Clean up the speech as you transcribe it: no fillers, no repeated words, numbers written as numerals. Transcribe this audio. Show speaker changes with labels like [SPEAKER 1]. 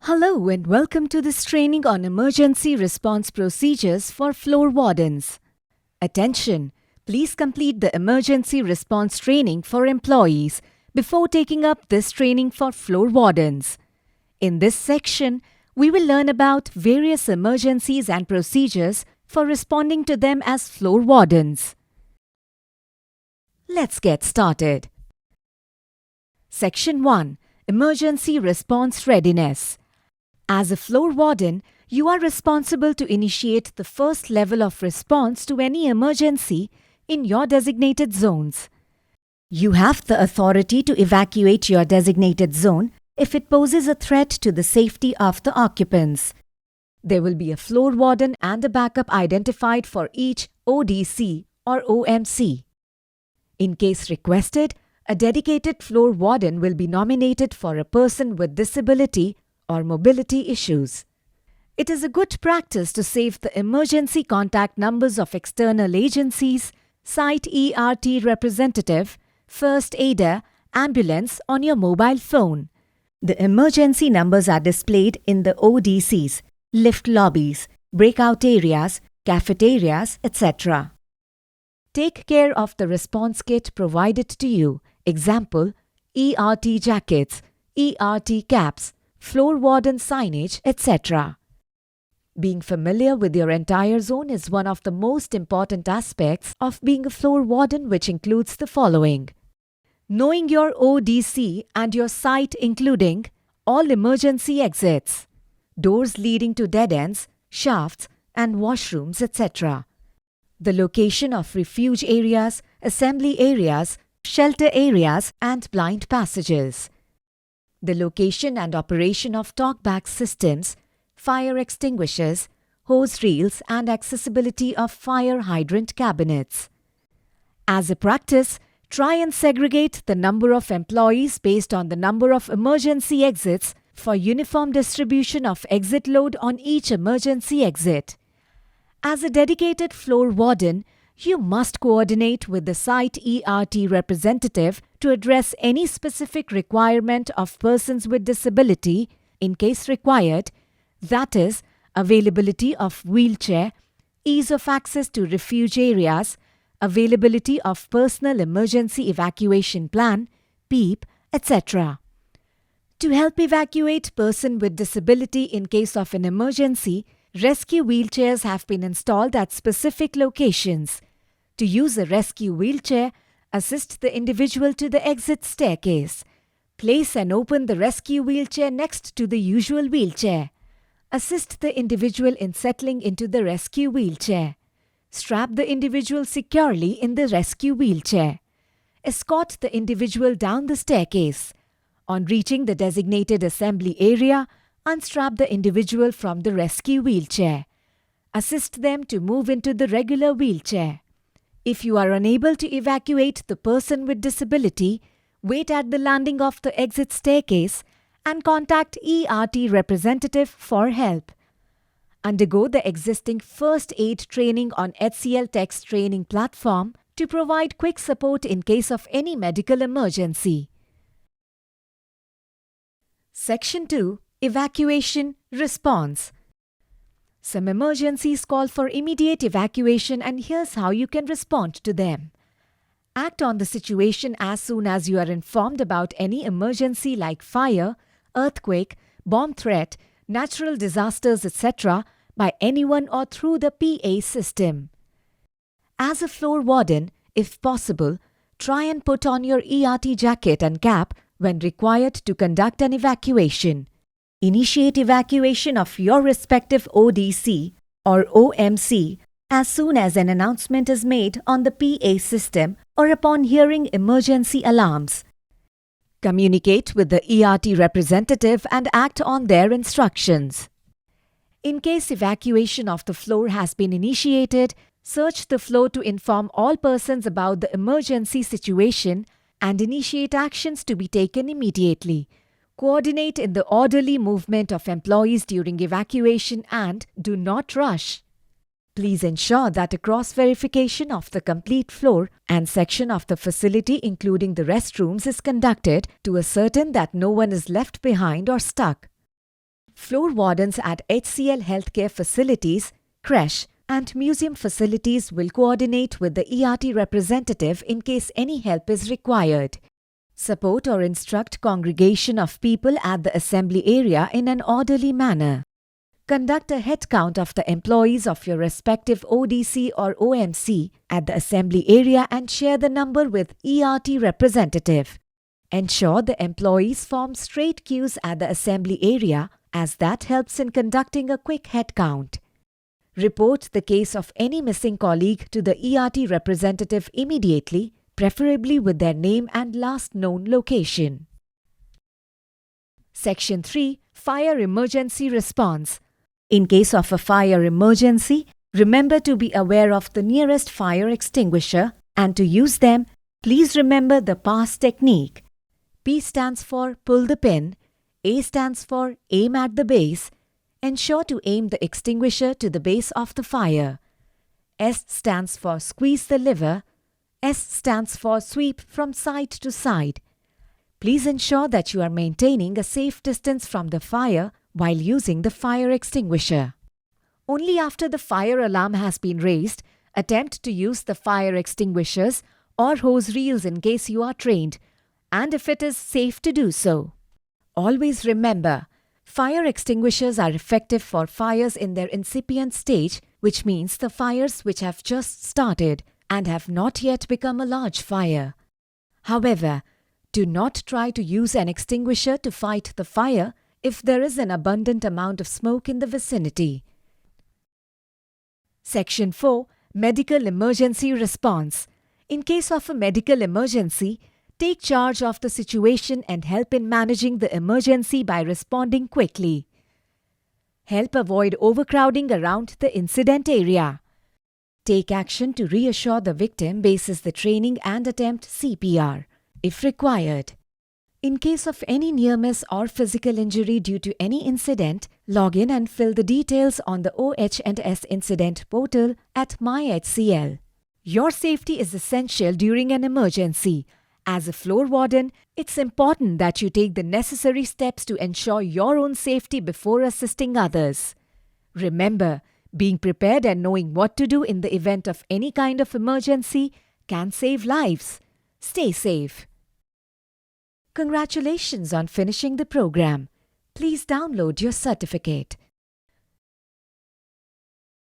[SPEAKER 1] Hello and welcome to this training on emergency response procedures for floor wardens. Attention! Please complete the emergency response training for employees before taking up this training for floor wardens. In this section, we will learn about various emergencies and procedures for responding to them as floor wardens. Let's get started. Section 1. Emergency Response Readiness. As a floor warden, you are responsible to initiate the first level of response to any emergency in your designated zones. You have the authority to evacuate your designated zone if it poses a threat to the safety of the occupants. There will be a floor warden and a backup identified for each ODC or OMC. In case requested, a dedicated floor warden will be nominated for a person with disability or mobility issues. It is a good practice to save the emergency contact numbers of external agencies, site ERT representative, first aider, ambulance on your mobile phone. The emergency numbers are displayed in the ODCs, lift lobbies, breakout areas, cafeterias, etc. Take care of the response kit provided to you. Example, ERT jackets, ERT caps, floor warden signage, etc. Being familiar with your entire zone is one of the most important aspects of being a floor warden, which includes the following: knowing your ODC and your site, including all emergency exits, doors leading to dead ends, shafts and washrooms, etc. The location of refuge areas, assembly areas, shelter areas and blind passages. The location and operation of talkback systems, fire extinguishers, hose reels and accessibility of fire hydrant cabinets. As a practice, try and segregate the number of employees based on the number of emergency exits for uniform distribution of exit load on each emergency exit. As a dedicated floor warden, you must coordinate with the site ERT representative to address any specific requirement of persons with disability in case required, that is, availability of wheelchair, ease of access to refuge areas, availability of personal emergency evacuation plan, PEEP, etc. To help evacuate person with disability in case of an emergency, rescue wheelchairs have been installed at specific locations. To use a rescue wheelchair, assist the individual to the exit staircase. Place and open the rescue wheelchair next to the usual wheelchair. Assist the individual in settling into the rescue wheelchair. Strap the individual securely in the rescue wheelchair. Escort the individual down the staircase. On reaching the designated assembly area, unstrap the individual from the rescue wheelchair. Assist them to move into the regular wheelchair. If you are unable to evacuate the person with disability, wait at the landing of the exit staircase and contact ERT representative for help. Undergo the existing first aid training on HCLTech's training platform to provide quick support in case of any medical emergency. Section 2. Evacuation Response. Some emergencies call for immediate evacuation, and here's how you can respond to them. Act on the situation as soon as you are informed about any emergency like fire, earthquake, bomb threat, natural disasters, etc. by anyone or through the PA system. As a floor warden, if possible, try and put on your ERT jacket and cap when required to conduct an evacuation. Initiate evacuation of your respective ODC or OMC as soon as an announcement is made on the PA system or upon hearing emergency alarms. Communicate with the ERT representative and act on their instructions. In case evacuation of the floor has been initiated, search the floor to inform all persons about the emergency situation and initiate actions to be taken immediately. Coordinate in the orderly movement of employees during evacuation and do not rush. Please ensure that a cross-verification of the complete floor and section of the facility, including the restrooms, is conducted to ascertain that no one is left behind or stuck. Floor wardens at HCLTech facilities, creche, and museum facilities will coordinate with the ERT representative in case any help is required. Support or instruct congregation of people at the assembly area in an orderly manner. Conduct a head count of the employees of your respective ODC or OMC at the assembly area and share the number with ERT representative. Ensure the employees form straight queues at the assembly area, as that helps in conducting a quick head count. Report the case of any missing colleague to the ERT representative immediately, preferably with their name and last known location. Section 3. Fire Emergency Response. In case of a fire emergency, remember to be aware of the nearest fire extinguisher, and to use them, please remember the PASS technique. P stands for pull the pin, A stands for aim at the base. Ensure to aim the extinguisher to the base of the fire. S stands for squeeze the lever. S stands for sweep from side to side. Please ensure that you are maintaining a safe distance from the fire while using the fire extinguisher. Only after the fire alarm has been raised, attempt to use the fire extinguishers or hose reels in case you are trained, and if it is safe to do so. Always remember, fire extinguishers are effective for fires in their incipient stage, which means the fires which have just started and have not yet become a large fire. However, do not try to use an extinguisher to fight the fire if there is an abundant amount of smoke in the vicinity. Section 4. Medical Emergency Response. In case of a medical emergency, take charge of the situation and help in managing the emergency by responding quickly. Help avoid overcrowding around the incident area. Take action to reassure the victim basis the training and attempt CPR, if required. In case of any near miss or physical injury due to any incident, log in and fill the details on the OH&S incident portal at MyHCL. Your safety is essential during an emergency. As a floor warden, it's important that you take the necessary steps to ensure your own safety before assisting others. Remember, being prepared and knowing what to do in the event of any kind of emergency can save lives. Stay safe. Congratulations on finishing the program. Please download your certificate.